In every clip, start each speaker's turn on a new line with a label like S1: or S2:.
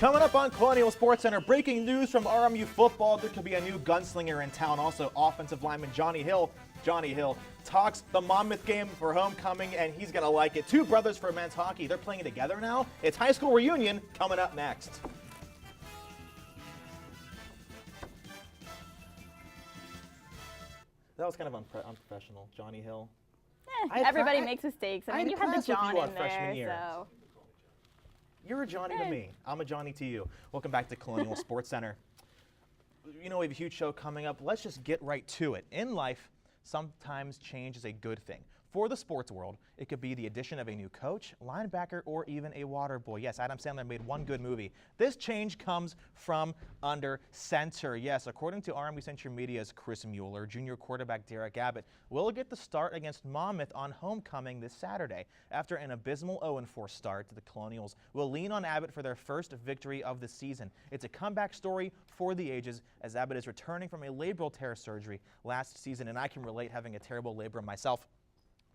S1: Coming up on Colonial Sports Center, breaking news from RMU football. There could be a new gunslinger in town. Also, offensive lineman Johnny Hill talks the Monmouth game for homecoming, and he's going to like it. Two brothers for men's hockey. They're playing together now. It's high school reunion coming up next. That was kind of unprofessional, Johnny Hill.
S2: Everybody makes mistakes. I mean, you had the John in
S1: freshman year.
S2: there, so.
S1: You're a Johnny to me. I'm a Johnny to you. Welcome back to Colonial Sports Center. You know, we have a huge show coming up. Let's just get right to it. In life, sometimes change is a good thing. For the sports world, it could be the addition of a new coach, linebacker, or even a water boy. Yes, Adam Sandler made one good movie. This change comes from under center. Yes, according to RMU Century Media's Chris Mueller, junior quarterback Derek Abbott will get the start against Monmouth on homecoming this Saturday. After an abysmal 0-4 start, the Colonials will lean on Abbott for their first victory of the season. It's a comeback story for the ages, as Abbott is returning from a labral tear surgery last season, and I can relate, having a terrible labrum myself.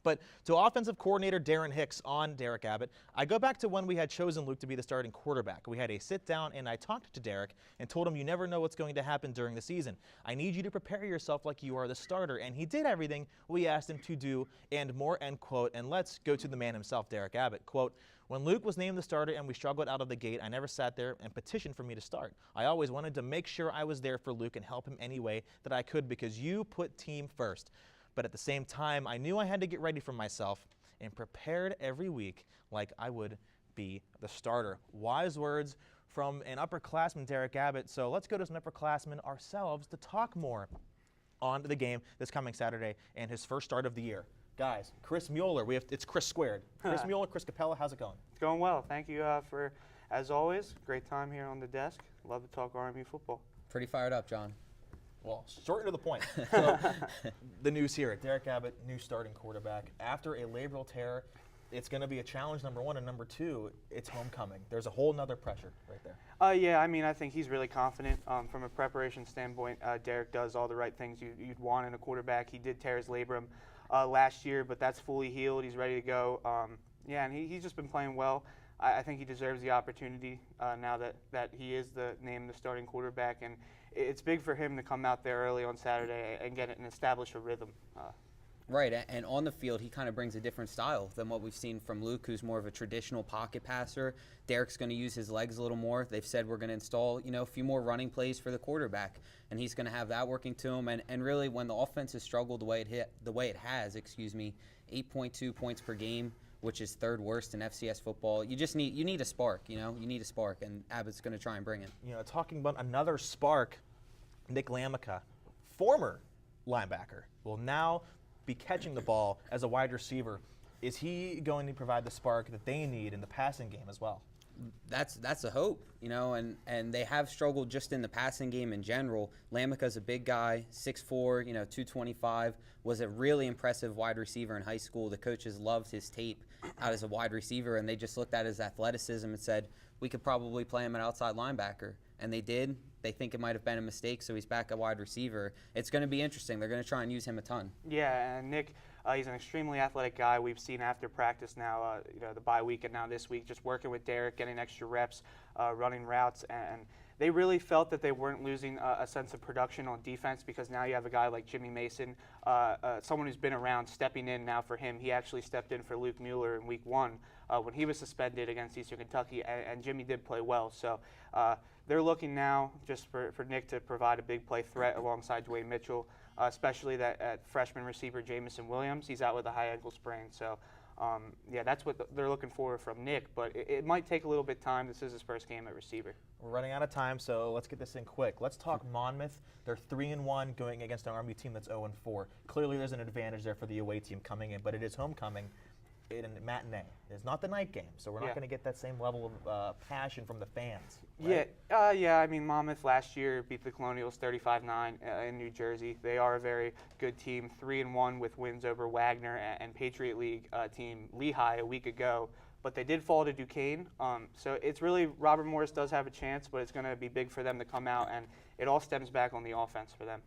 S1: But to offensive coordinator Darren Hicks on Derek Abbott, I go back to when we had chosen Luke to be the starting quarterback. We had a sit down and I talked to Derek and told him you never know what's going to happen during the season. I need you to prepare yourself like you are the starter. And he did everything we asked him to do and more, end quote. And let's go to the man himself, Derek Abbott. Quote, when Luke was named the starter and we struggled out of the gate, I never sat there and petitioned for me to start. I always wanted to make sure I was there for Luke and help him any way that I could because you put team first. But at the same time, I knew I had to get ready for myself and prepared every week like I would be the starter. Wise words from an upperclassman, Derek Abbott. So let's go to some upperclassmen ourselves to talk more on the game this coming Saturday and his first start of the year. Guys, Chris Mueller, it's Chris squared. Chris Mueller, Chris Capella, how's it going?
S3: It's going well. Thank you for, as always, great time here on the desk. Love to talk RMU football.
S4: Pretty fired up, John.
S1: Well, short and to the point. So, the news here, Derek Abbott, new starting quarterback. After a labral tear, it's going to be a challenge, number one, and number two, it's homecoming. There's a whole nother pressure right there.
S3: Yeah, I mean, I think he's really confident. From a preparation standpoint, Derek does all the right things you'd want in a quarterback. He did tear his labrum last year, but that's fully healed. He's ready to go. Yeah, and he's just been playing well. I think he deserves the opportunity now that he is named the starting quarterback, and it's big for him to come out there early on Saturday and get it and establish a rhythm.
S4: Right, and on the field, he kind of brings a different style than what we've seen from Luke, who's more of a traditional pocket passer. Derek's going to use his legs a little more. They've said we're going to install, a few more running plays for the quarterback, and he's going to have that working to him. And really, when the offense has struggled the way it has, 8.2 points per game, which is third worst in FCS football. You need a spark, you need a spark, and Abbott's going to try and bring it.
S1: Talking about another spark, Nick Lamica, former linebacker, will now be catching the ball as a wide receiver. Is he going to provide the spark that they need in the passing game as well?
S4: That's a hope, and they have struggled just in the passing game in general. Lamica's a big guy, 6'4", 225, was a really impressive wide receiver in high school. The coaches loved his tape out as a wide receiver, and they just looked at his athleticism and said, we could probably play him at outside linebacker. And they did. They think it might have been a mistake, so he's back at wide receiver. It's going to be interesting. They're going to try and use him a ton.
S3: Yeah, and Nick, he's an extremely athletic guy. We've seen after practice now, the bye week and now this week, just working with Derek, getting extra reps, running routes, and they really felt that they weren't losing a sense of production on defense because now you have a guy like Jimmy Mason, someone who's been around, stepping in now for him. He actually stepped in for Luke Mueller in week 1 when he was suspended against Eastern Kentucky, and Jimmy did play well. So they're looking now just for Nick to provide a big play threat alongside Dwayne Mitchell, especially that freshman receiver Jamison Williams. He's out with a high ankle sprain. So, yeah, that's what they're looking for from Nick, but it might take a little bit of time. This is his first game at receiver.
S1: We're running out of time, so let's get this in quick. Let's talk Monmouth. They're 3-1 going against an RMU team that's 0-4. Clearly there's an advantage there for the away team coming in, but it is homecoming in a matinee. It's not the night game, so we're not going to get that same level of passion from the fans. Right?
S3: Yeah. I mean, Monmouth last year beat the Colonials 35-9 in New Jersey. They are a very good team, 3-1 with wins over Wagner and Patriot League team Lehigh a week ago. But they did fall to Duquesne. So it's really, Robert Morris does have a chance, but it's going to be big for them to come out, and it all stems back on the offense for them.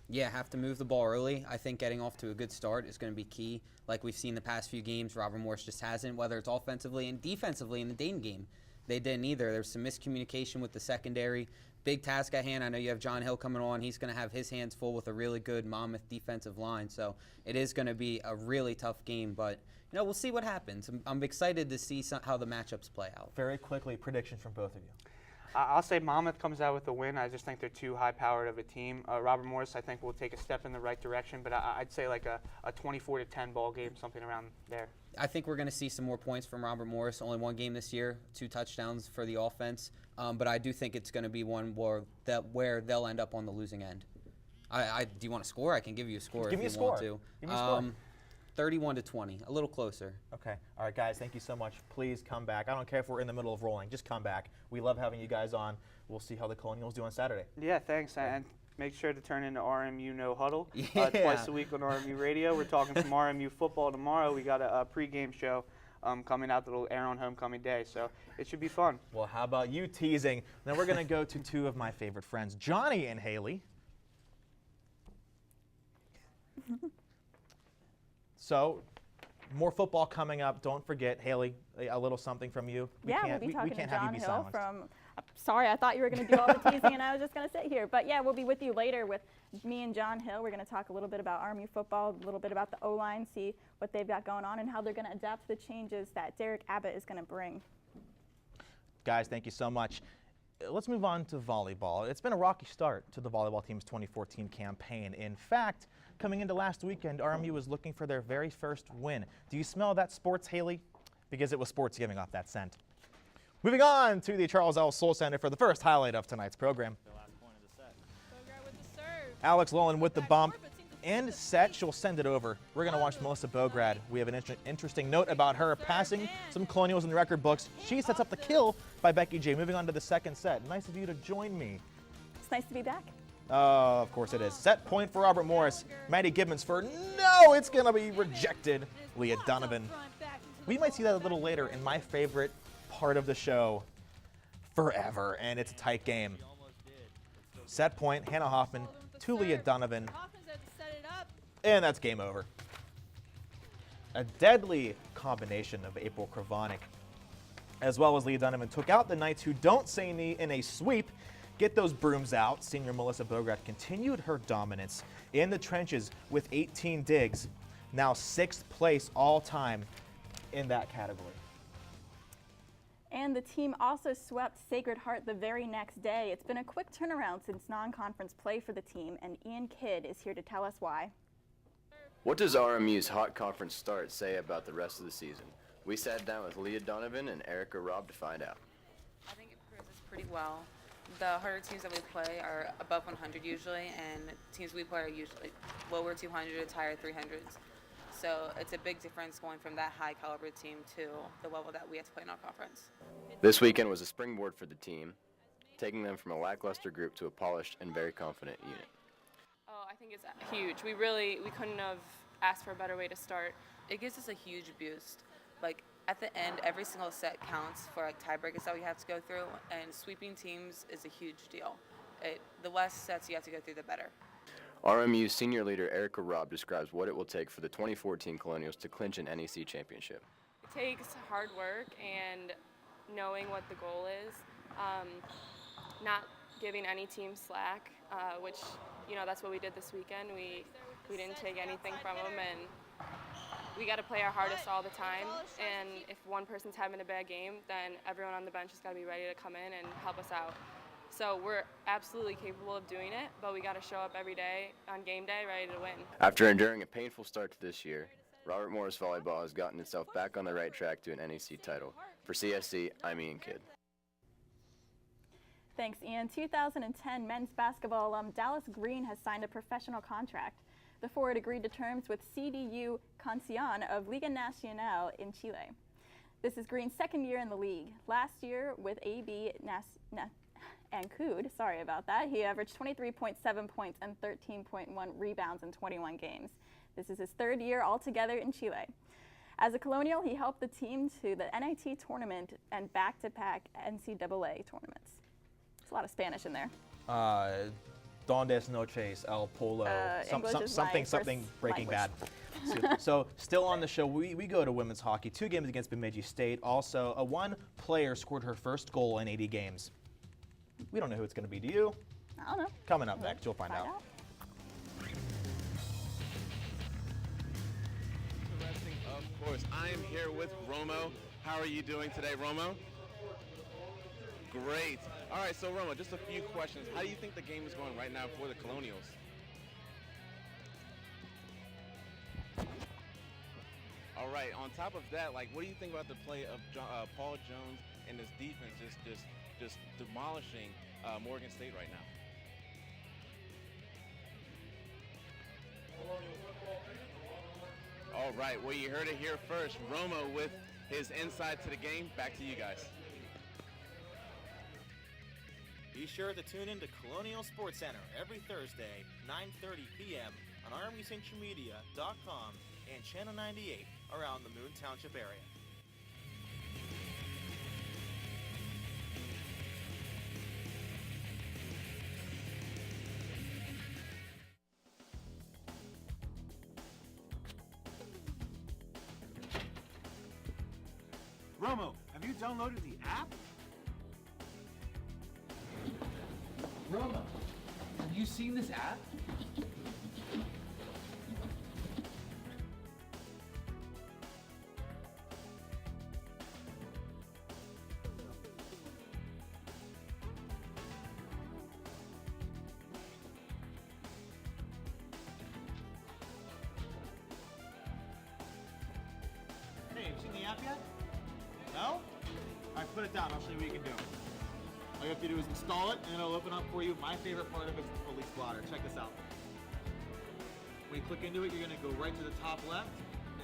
S4: Yeah, have to move the ball early. I think getting off to a good start is going to be key. Like we've seen the past few games, Robert Morris just hasn't, whether it's offensively and defensively in the Dayton game. they didn't either. There's some miscommunication with the secondary. Big task at hand. I know you have John Hill coming on. He's going to have his hands full with a really good Monmouth defensive line. So it is going to be a really tough game. But, we'll see what happens. I'm excited to see how the matchups play out.
S1: Very quickly, predictions from both of you.
S3: I'll say Monmouth comes out with a win. I just think they're too high-powered of a team. Robert Morris, I think, will take a step in the right direction, but I'd say like a 24-10 ball game, something around there.
S4: I think we're going to see some more points from Robert Morris. Only one game this year, 2 touchdowns for the offense. But I do think it's going to be one where they'll end up on the losing end. Do you want a score? I can give you a score
S1: Give
S4: if
S1: me
S4: you
S1: a
S4: want
S1: score.
S4: to.
S1: Give me a score.
S4: 31-20, a little closer.
S1: Okay. All right, guys, thank you so much. Please come back. I don't care if we're in the middle of rolling. Just come back. We love having you guys on. We'll see how the Colonials do on Saturday.
S3: Yeah, thanks. And make sure to turn into RMU No Huddle
S1: Yeah.
S3: twice a week on RMU Radio. We're talking some RMU football tomorrow. We got a pregame show coming out that'll air on homecoming day, so it should be fun.
S1: Well, how about you teasing? Then we're going to go to 2 of my favorite friends, Johnny and Haley. So, more football coming up. Don't forget, Haley, a little something from you.
S2: We'll be talking to
S1: can't have you
S2: John
S1: be
S2: Hill
S1: silenced.
S2: from. Sorry, I thought you were going to do all the teasing and I was just going to sit here. But yeah, we'll be with you later with me and John Hill. We're going to talk a little bit about RMU football, a little bit about the O-line, see what they've got going on and how they're going to adapt to the changes that Derek Abbott is going to bring.
S1: Guys, thank you so much. Let's move on to volleyball. It's been a rocky start to the volleyball team's 2014 campaign. In fact, coming into last weekend, RMU was looking for their very first win. Do you smell that sports, Haley? Because it was sports giving off that scent. Moving on to the Charles L. Soul Center for the first highlight of tonight's program. Alex Lolan with the bump and set. She'll send it over. We're going to watch Melissa Bograd. We have an interesting note about her passing some Colonials in the record books. She sets up the kill by Becky J. Moving on to the second set. Nice of you to join me.
S2: It's nice to be back.
S1: Oh, of course it is. Set point for Robert Morris. Maddie Gibbons for no, it's going to be rejected. Leah Donovan. We might see that a little later in my favorite part of the show forever, and it's a tight game. Set point, Hannah Hoffman to Leah Donovan, and that's game over. A deadly combination of April Kravonik as well as Leah Donovan took out the Knights, who don't say knee in a sweep. Get those brooms out. Senior Melissa Bograd continued her dominance in the trenches with 18 digs, now 6th place all time in that category.
S2: And the team also swept Sacred Heart the very next day. It's been a quick turnaround since non-conference play for the team, and Ian Kidd is here to tell us why.
S5: What does RMU's hot conference start say about the rest of the season? We sat down with Leah Donovan and Erica Robb to find out.
S6: I think it progresses pretty well. The harder teams that we play are above 100 usually, and teams we play are usually lower 200s, higher 300s. So it's a big difference going from that high caliber team to the level that we have to play in our conference.
S5: This weekend was a springboard for the team, taking them from a lackluster group to a polished and very confident unit.
S7: Oh, I think it's huge. We couldn't have asked for a better way to start.
S6: It gives us a huge boost. Like at the end, every single set counts for like tiebreakers that we have to go through, and sweeping teams is a huge deal. The less sets you have to go through, the better.
S5: RMU's senior leader Erica Robb describes what it will take for the 2014 Colonials to clinch an NEC championship.
S7: It takes hard work and knowing what the goal is, not giving any team slack, which, that's what we did this weekend. We didn't take anything from them, and we got to play our hardest all the time. And if one person's having a bad game, then everyone on the bench has got to be ready to come in and help us out. So we're absolutely capable of doing it, but we got to show up every day on game day ready to win.
S5: After enduring a painful start to this year, Robert Morris Volleyball has gotten itself back on the right track to an NEC title. For CSC, I'm Ian Kidd.
S2: Thanks, Ian. 2010 men's basketball alum Dallas Green has signed a professional contract. The forward agreed to terms with CDU Concepción of Liga Nacional in Chile. This is Green's second year in the league. Last year with AB Ancud, sorry about that, he averaged 23.7 points and 13.1 rebounds in 21 games. This is his third year altogether in Chile. As a Colonial, he helped the team to the NIT tournament and back-to-back NCAA tournaments. There's a lot of Spanish in there.
S1: Dondes Noches, El Polo,
S2: English is my
S1: something
S2: first
S1: Breaking
S2: language.
S1: Bad. So still on the show, we go to women's hockey. 2 games against Bemidji State. Also, one player scored her first goal in 80 games. We don't know who it's going to be. Do you?
S2: I don't know.
S1: Coming up next, you'll find out.
S8: Interesting, of course. I am here with Romo. How are you doing today, Romo? Great. All right, so Romo, just a few questions. How do you think the game is going right now for the Colonials? All right. On top of that, like, what do you think about the play of Paul Jones and his defense just demolishing Morgan State right now? All right. Well, you heard it here first. Romo with his insight to the game. Back to you guys.
S1: Be sure to tune in to Colonial Sports Center every Thursday, 9:30 p.m. on armycentralmedia.com and Channel 98 around the Moon Township area.
S9: Romo, have you downloaded the app?
S10: Roma, have you seen this app?
S9: Hey, have you seen the app yet? No? All right, put it down. I'll show you what you can do. All you have to do is install it, and it'll open up for you. My favorite part of it is the police blotter. Check this out. When you click into it, you're going to go right to the top left,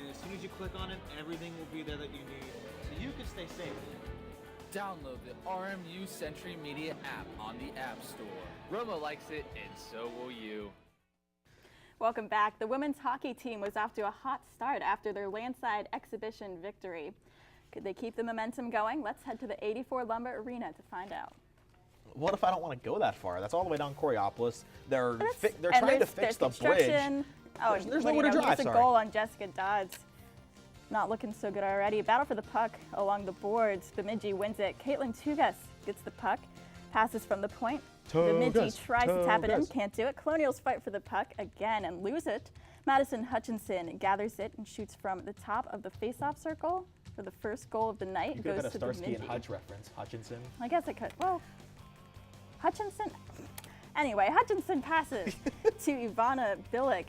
S9: and as soon as you click on it, everything will be there that you need, so you can stay safe.
S10: Download the RMU Century Media app on the App Store. Roma likes it, and so will you.
S2: Welcome back. The women's hockey team was off to a hot start after their landside exhibition victory. Could they keep the momentum going? Let's head to the 84 Lumber Arena to find out.
S1: What if I don't want to go that far? That's all the way down Coriopolis. They're
S2: And
S1: trying to
S2: there's
S1: fix the bridge.
S2: construction. Oh,
S1: There's
S2: well,
S1: nowhere to drive,
S2: There's a
S1: sorry.
S2: goal on Jessica Dodds. Not looking so good already. Battle for the puck along the boards. Bemidji wins it. Caitlin Tugas gets the puck. Passes from the point. Bemidji tries to tap it in. Can't do it. Colonials fight for the puck again and lose it. Madison Hutchinson gathers it and shoots from the top of the face-off circle for the first goal of the night.
S1: You
S2: Goes
S1: could have
S2: to
S1: had a Starsky
S2: Bemidji.
S1: and Hutch reference. Hutchinson.
S2: I guess I could. Well, Hutchinson. Anyway, Hutchinson passes to Ivana Billick.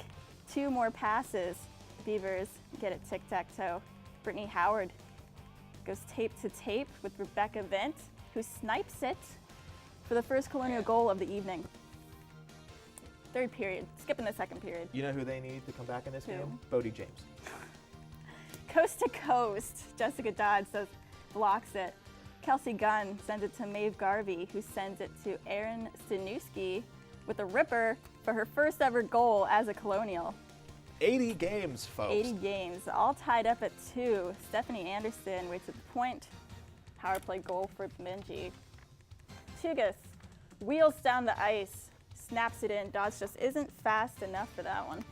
S2: 2 more passes. Beavers get it tic-tac-toe. Brittany Howard goes tape to tape with Rebecca Vint, who snipes it for the first Colonial goal of the evening. Third period. Skipping the second period.
S1: You know who they need to come back in this
S2: Who?
S1: game? Bodie James.
S2: Coast to coast. Jessica Dodds blocks it. Kelsey Gunn sends it to Maeve Garvey, who sends it to Erin Stanuski with a ripper for her first ever goal as a Colonial.
S1: 80 games, folks.
S2: 80 games, all tied up at 2. Stephanie Anderson waits at the point. Power play goal for Bemidji. Tugas wheels down the ice, snaps it in. Dodds just isn't fast enough for that one.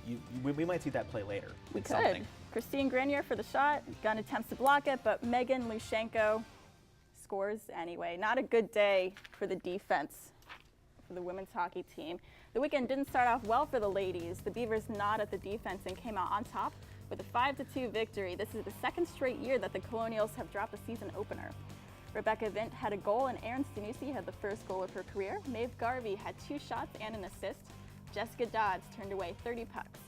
S1: We might see that play later.
S2: We
S1: with
S2: could.
S1: something.
S2: Christine Grenier for the shot. Gunn attempts to block it, but Megan Lushenko scores anyway. Not a good day for the defense for the women's hockey team. The weekend didn't start off well for the ladies. The Beavers gnawed at the defense and came out on top with a 5-2 victory. This is the second straight year that the Colonials have dropped a season opener. Rebecca Vint had a goal, and Erin Stanusi had the first goal of her career. Maeve Garvey had 2 shots and an assist. Jessica Dodds turned away 30 pucks.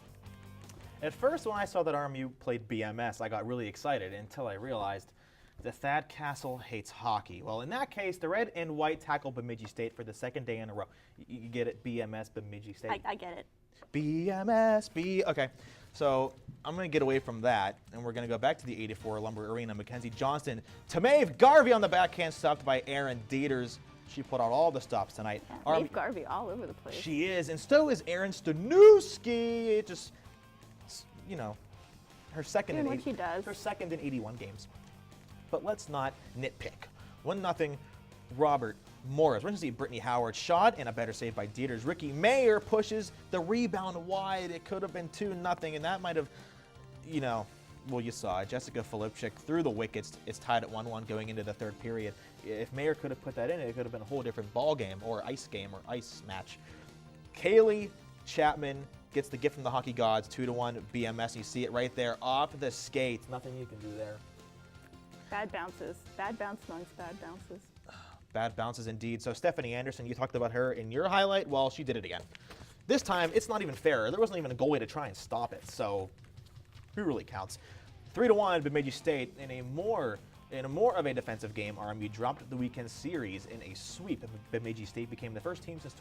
S1: At first, when I saw that RMU played BMS, I got really excited until I realized that Thad Castle hates hockey. Well, in that case, the red and white tackled Bemidji State for the second day in a row. You get it? BMS, Bemidji State?
S2: I get it.
S1: BMS, okay. So I'm going to get away from that, and we're going to go back to the 84 Lumber Arena. Mackenzie Johnston to Maeve Garvey on the backhand, stopped by Erin Dieters. She put out all the stops tonight.
S2: Yeah, Maeve Garvey all over the place.
S1: She is, and so is Erin Stanuski. It just, you know, her second
S2: Doing
S1: in
S2: what she does.
S1: her second in 81 games. But let's not nitpick. 1-0 Robert Morris. We're going to see Brittany Howard shot and a better save by Dieters. Ricky Mayer pushes the rebound wide. It could have been 2-0, and that might have, you know, well, you saw it. Jessica Filipczyk through the wickets. It's tied at 1-1 going into the third period. If Mayer could have put that in, it could have been a whole different ball game or ice match. Kaylee Chapman gets the gift from the hockey gods, 2-1 BMS. You see it right there off the skates. Nothing you can do there.
S2: Bad bounces. Bad bounce amongst bad bounces.
S1: Bad bounces indeed. So Stephanie Anderson, you talked about her in your highlight. Well, she did it again. This time, it's not even fair. There wasn't even a goalie to try and stop it. So who really counts? 3-1 Bemidji State in a more of a defensive game. RMU dropped the weekend series in a sweep. Bemidji State became the first team since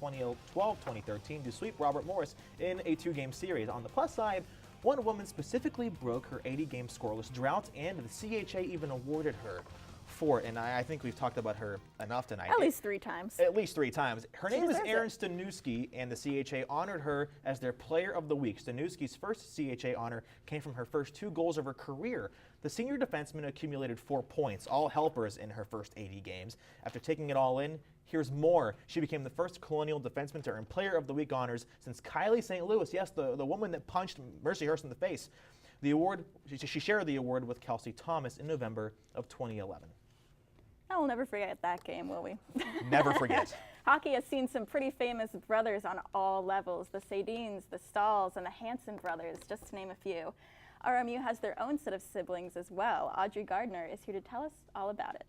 S1: 2012-2013 to sweep Robert Morris in a 2-game series. On the plus side, one woman specifically broke her 80-game scoreless drought, and the CHA even awarded her for it. And I think we've talked about her enough tonight.
S2: At least 3 times.
S1: At least 3 times. Her name is
S2: deserves
S1: Erin Stanuski, and the CHA honored her as their Player of the Week. Stanuski's first CHA honor came from her first 2 goals of her career. The senior defenseman accumulated 4 points, all helpers in her first 80 games. After taking it all in, here's more. She became the first Colonial defenseman to earn Player of the Week honors since Kylie St. Louis, yes, the woman that punched Mercy Hurst in the face. The award, she shared the award with Kelsey Thomas in November of 2011.
S2: I'll never forget that game, will we?
S1: Never forget.
S2: Hockey has seen some pretty famous brothers on all levels. The Sadines, the Stalls, and the Hanson brothers, just to name a few. RMU has their own set of siblings as well. Audrey Gardner is here to tell us all about it.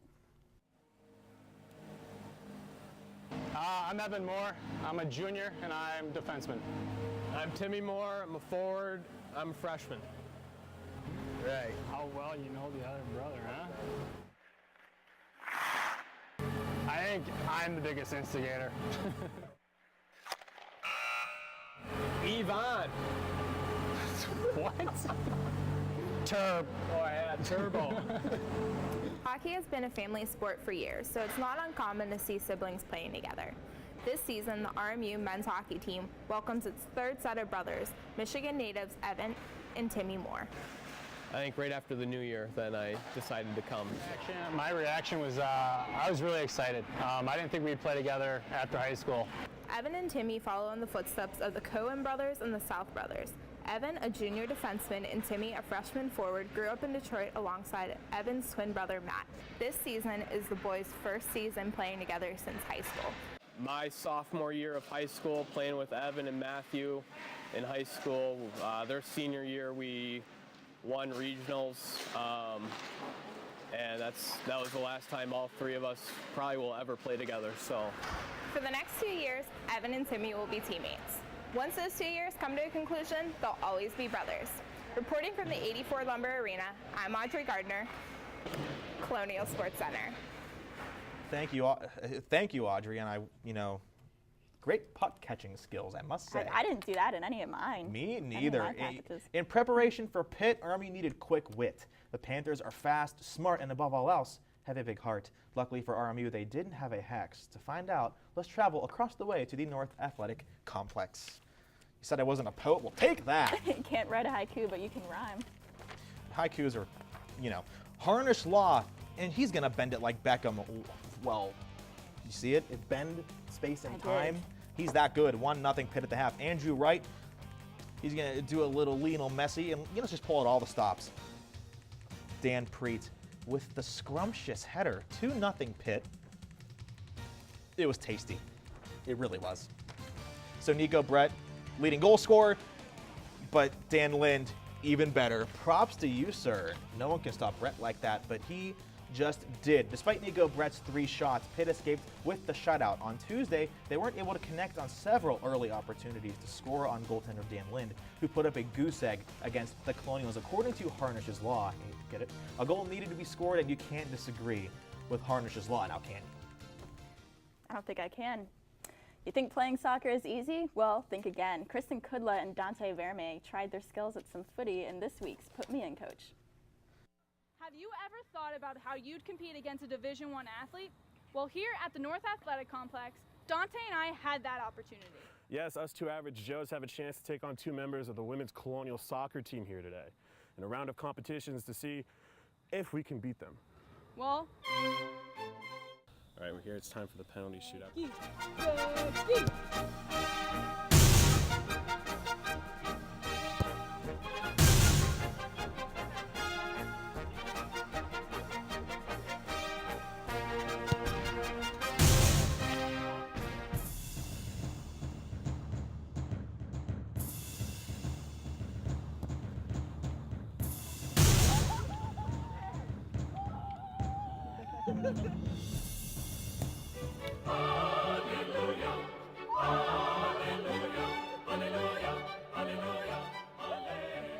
S11: I'm Evan Moore. I'm a junior and I'm defenseman.
S12: I'm Timmy Moore. I'm a forward. I'm a freshman.
S11: Right. How well you know the other brother, huh? I think I'm the biggest instigator.
S12: Yvonne.
S11: What? Turbo.
S12: Oh, yeah, Turbo.
S13: Hockey has been a family sport for years, so it's not uncommon to see siblings playing together. This season, the RMU men's hockey team welcomes its 3rd set of brothers, Michigan natives Evan and Timmy Moore.
S12: I think right after the new year, then I decided to come.
S11: My reaction was, I was really excited. I didn't think we'd play together after high school.
S13: Evan and Timmy follow in the footsteps of the Cohen brothers and the South brothers. Evan, a junior defenseman, and Timmy, a freshman forward, grew up in Detroit alongside Evan's twin brother, Matt. This season is the boys' first season playing together since high school.
S12: My sophomore year of high school, playing with Evan and Matthew in high school. Their senior year, we won regionals, and that was the last time all 3 of us probably will ever play together. So,
S13: for the next 2 years, Evan and Timmy will be teammates. Once those 2 years come to a conclusion, they'll always be brothers. Reporting from the 84 Lumber Arena, I'm Audrey Gardner, Colonial Sports Center.
S1: Thank you, Audrey, and great puck catching skills, I must say.
S2: I didn't do that in any of mine.
S1: Me neither.
S2: Any of my packages.
S1: In preparation for Pitt, RMU needed quick wit. The Panthers are fast, smart, and above all else, have a big heart. Luckily for RMU, they didn't have a hex. To find out, let's travel across the way to the North Athletic Complex. You said I wasn't a poet? Well, take that.
S2: You can't write a haiku, but you can rhyme.
S1: Haikus are, harnish law, and he's going to bend it like Beckham. Well, you see it? It bend space and time. He's that good. 1-0 Pitt at the half. Andrew Wright, he's going to do a little Lionel Messi, and let's just pull out all the stops. Dan Preet with the scrumptious header. 2-0 Pitt. It was tasty. It really was. So Nico Brett, leading goal scorer, but Dan Lind, even better. Props to you, sir. No one can stop Brett like that, but he just did. Despite Nico Brett's 3 shots, Pitt escaped with the shutout. On Tuesday, they weren't able to connect on several early opportunities to score on goaltender Dan Lind, who put up a goose egg against the Colonials. According to Harnish's Law, get it? A goal needed to be scored, and you can't disagree with Harnish's Law. Now, can you?
S2: I don't think I can. You think playing soccer is easy? Well, think again. Kristen Kudla and Dante Verme tried their skills at some footy in this week's Put Me In Coach.
S14: Have you ever thought about how you'd compete against a Division I athlete? Well, here at the North Athletic Complex, Dante and I had that opportunity.
S15: Yes, us 2 average Joes have a chance to take on 2 members of the women's Colonial soccer team here today in a round of competitions to see if we can beat them.
S14: Well,
S15: All right, we're here. It's time for the penalty shootout.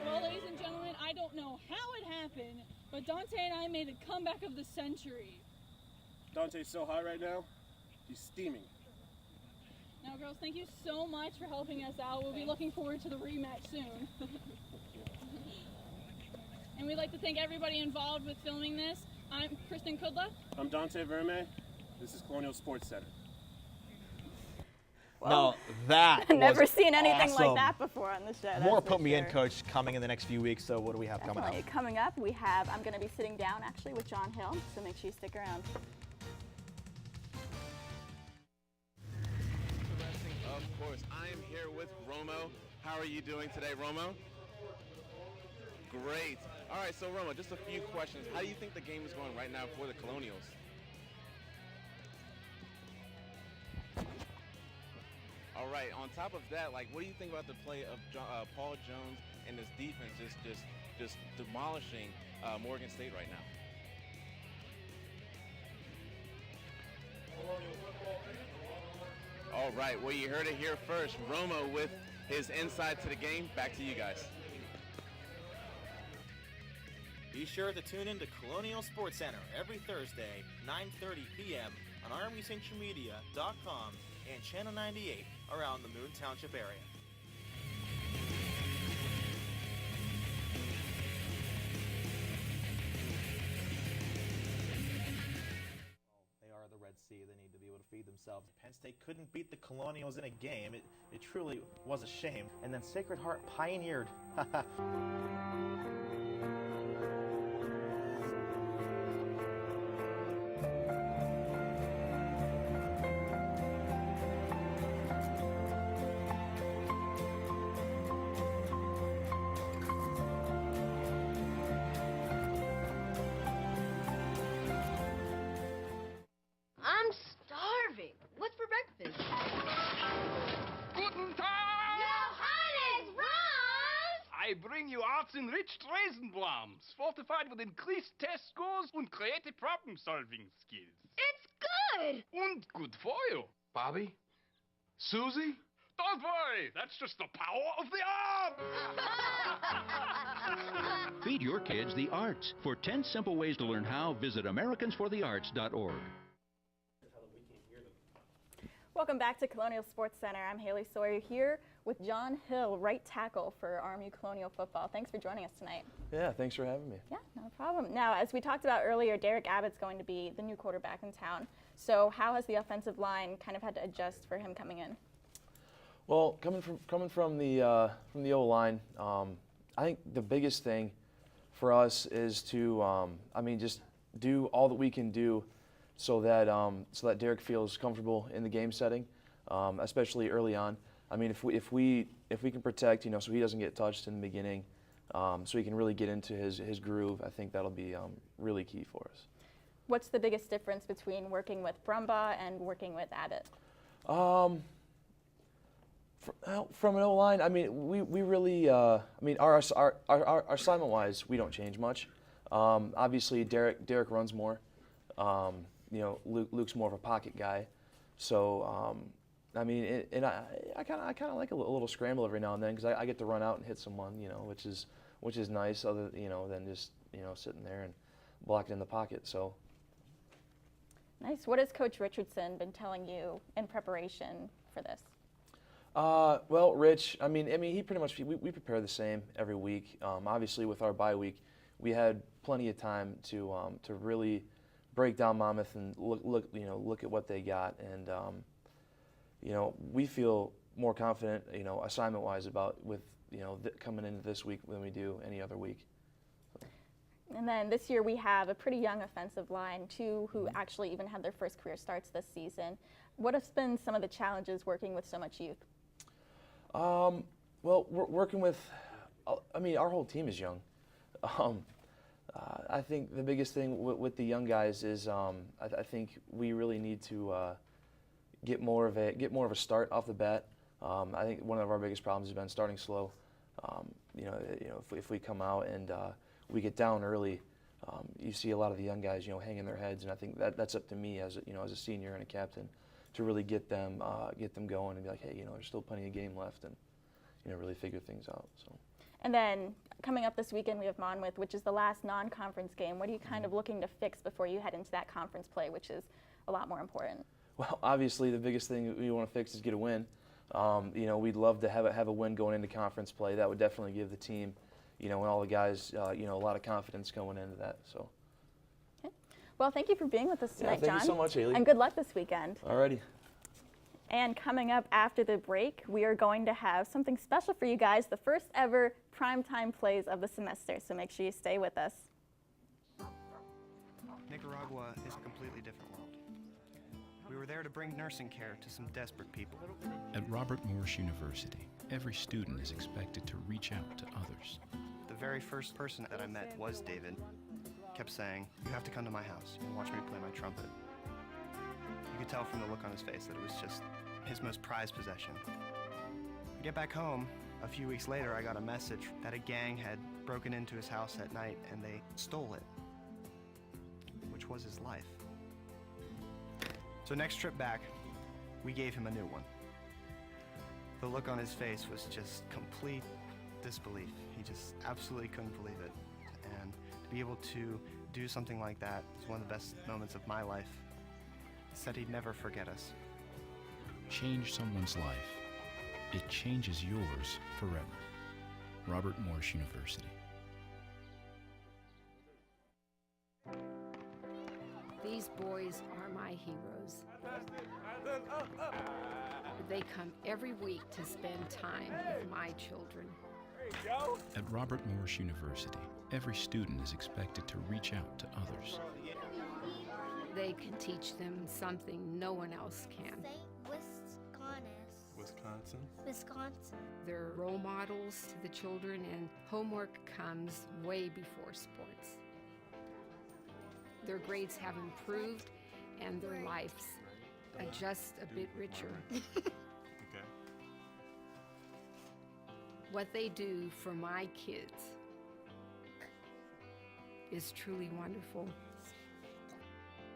S14: Well, ladies and gentlemen, I don't know how it happened, but Dante and I made a comeback of the century.
S15: Dante's so hot right now, he's steaming.
S14: Now, girls, thank you so much for helping us out. We'll be looking forward to the rematch soon. And we'd like to thank everybody involved with filming this. I'm Kristen Kudla.
S15: I'm Dante Verme. This is Colonial Sports Center.
S1: No, that
S2: Never
S1: was
S2: seen anything
S1: awesome.
S2: like that before on the show.
S1: More
S2: that's for
S1: put me in,
S2: sure.
S1: Coach, coming in the next few weeks. So what do we have coming up?
S2: Definitely. Coming up, I'm going to be sitting down actually with John Hill, so make sure you stick around.
S8: Of course, I am here with Romo. How are you doing today, Romo? Great. All right, so Romo, just a few questions. How do you think the game is going right now for the Colonials? All right, on top of that, like, what do you think about the play of Paul Jones and his defense just demolishing Morgan State right now? All right, well, you heard it here first. Romo with his insight to the game. Back to you guys.
S16: Be sure to tune in to Colonial Sports Center every Thursday, 9:30 p.m. on armycentralmedia.com and Channel 98 around the Moon Township area.
S1: They are the Red Sea. They need to be able to feed themselves. Penn State couldn't beat the Colonials in a game. It truly was a shame. And then Sacred Heart pioneered.
S17: I'm starving. What's for breakfast?
S18: Guten Tag!
S17: Johannes, Franz!
S18: I bring you arts-enriched Raisinblums, fortified with increased test scores and creative problem-solving skills.
S17: It's good!
S18: And good for you. Bobby? Susie? Don't worry, that's just the power of the art!
S19: Feed your kids the arts. For 10 simple ways to learn how, visit americansforthearts.org.
S2: Welcome back to Colonial Sports Center. I'm Haley Sawyer here with John Hill, right tackle for RMU Colonial football. Thanks for joining us tonight.
S20: Yeah, thanks for having me.
S2: Yeah, no problem. Now, as we talked about earlier, Derek Abbott's going to be the new quarterback in town. So how has the offensive line kind of had to adjust for him coming in?
S20: Well, coming from the O-line, I think the biggest thing for us is to, just do all that we can do so that Derek feels comfortable in the game setting, especially early on. I mean, if we can protect, so he doesn't get touched in the beginning, so he can really get into his groove, I think that'll be really key for us.
S2: What's the biggest difference between working with Brumbaugh and working with Abbott?
S20: From an O-line, I mean, we really, our assignment-wise, we don't change much. Obviously, Derek runs more. Luke's more of a pocket guy. So, I kind of like a little scramble every now and then because I get to run out and hit someone, which is nice, other than just sitting there and blocking in the pocket. So.
S2: Nice. What has Coach Richardson been telling you in preparation for this?
S20: Well, Rich, I mean, he pretty much we prepare the same every week. Obviously, with our bye week, we had plenty of time to really break down Monmouth and look at what they got, and we feel more confident, assignment-wise about with coming into this week than we do any other week.
S2: And then this year we have a pretty young offensive line, two who actually even had their first career starts this season. What have been some of the challenges working with so much youth?
S20: Well, we're working with, I mean, our whole team is young. I think the biggest thing with the young guys is I think we really need to get more of a start off the bat. I think one of our biggest problems has been starting slow. If we come out and we get down early, you see a lot of the young guys, hanging their heads, and I think that's up to me as a senior and a captain to really get them going and be like, hey, there's still plenty of game left, and really figure things out. So.
S2: And then coming up this weekend, we have Monmouth, which is the last non-conference game. What are you kind of looking to fix before you head into that conference play, which is a lot more important?
S20: Well, obviously, the biggest thing we want to fix is get a win. We'd love to have a win going into conference play. That would definitely give the team, and all the guys, a lot of confidence going into that. So.
S2: Okay. Well, thank you for being with us tonight, John.
S20: Thank you so much, Haley.
S2: And good luck this weekend.
S20: Alrighty.
S2: And coming up after the break, we are going to have something special for you guys, the first ever primetime plays of the semester. So make sure you stay with us.
S21: Nicaragua is a completely different world. We were there to bring nursing care to some desperate people.
S19: At Robert Morris University, every student is expected to reach out to others.
S21: The very first person that I met was David. Kept saying, "You have to come to my house and watch me play my trumpet." You could tell from the look on his face that it was just his most prized possession. I get back home. A few weeks later, I got a message that a gang had broken into his house at night and they stole it, which was his life. So next trip back, we gave him a new one. The look on his face was just complete disbelief. He just absolutely couldn't believe it. And to be able to do something like that is one of the best moments of my life. He said he'd never forget us.
S19: Change someone's life. It changes yours forever. Robert Morris University.
S22: These boys are my heroes. They come every week to spend time with my children.
S19: At Robert Morris University, every student is expected to reach out to others.
S22: They can teach them something no one else can.
S21: Wisconsin.
S22: They're role models to the children, and homework comes way before sports. Their grades have improved, and their lives are just a bit richer.
S21: Okay.
S22: What they do for my kids is truly wonderful.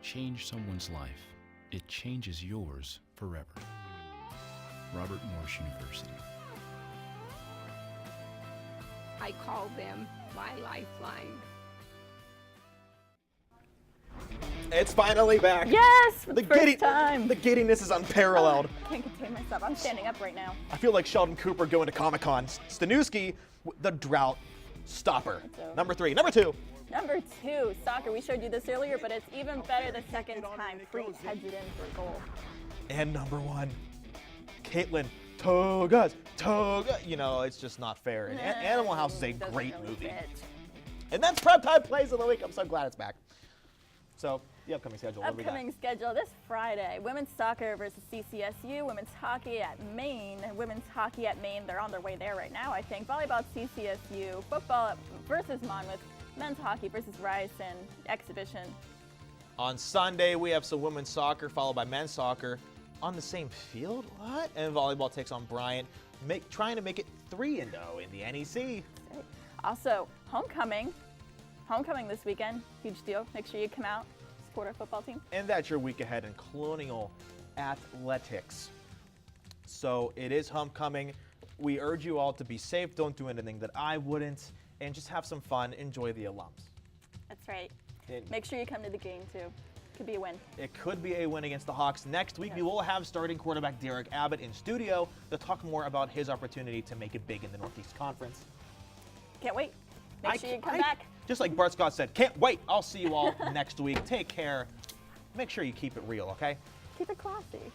S19: Change someone's life. It changes yours forever. Robert Morris University.
S22: I call them my lifeline.
S1: It's finally back.
S2: Yes, for the first time.
S1: The giddiness is unparalleled.
S2: I can't contain myself. I'm standing up right now.
S1: I feel like Sheldon Cooper going to Comic-Con. Stanuski, the drought stopper. Number 3. Number 2.
S2: Number 2, soccer. We showed you this earlier, but it's even better the second time. Freet heads it in for a goal.
S1: And number 1, Caitlin. Toga. It's just not fair. And Animal House is a great movie. And that's Prep Time Plays of the Week. I'm so glad it's back. So, the upcoming schedule. What do we got?
S2: Upcoming schedule this Friday: women's soccer versus CCSU, women's hockey at Maine. Women's hockey at Maine, they're on their way there right now, I think. Volleyball at CCSU, football versus Monmouth, men's hockey versus Ryerson, exhibition.
S1: On Sunday, we have some women's soccer followed by men's soccer on the same field. What? And volleyball takes on Bryant, trying to make it 3-0 in the NEC.
S2: Also, homecoming this weekend, huge deal. Make sure you come out, support our football team.
S1: And that's your week ahead in Colonial Athletics. So it is homecoming. We urge you all to be safe. Don't do anything that I wouldn't. And just have some fun. Enjoy the alums.
S2: That's right. Make sure you come to the game, too. Could be a win.
S1: It could be a win against the Hawks. Next week, we will have starting quarterback Derek Abbott in studio to talk more about his opportunity to make it big in the Northeast Conference.
S2: Can't wait. Make sure you come back.
S1: Just like Bart Scott said, can't wait. I'll see you all next week. Take care. Make sure you keep it real, okay?
S2: Keep it classy.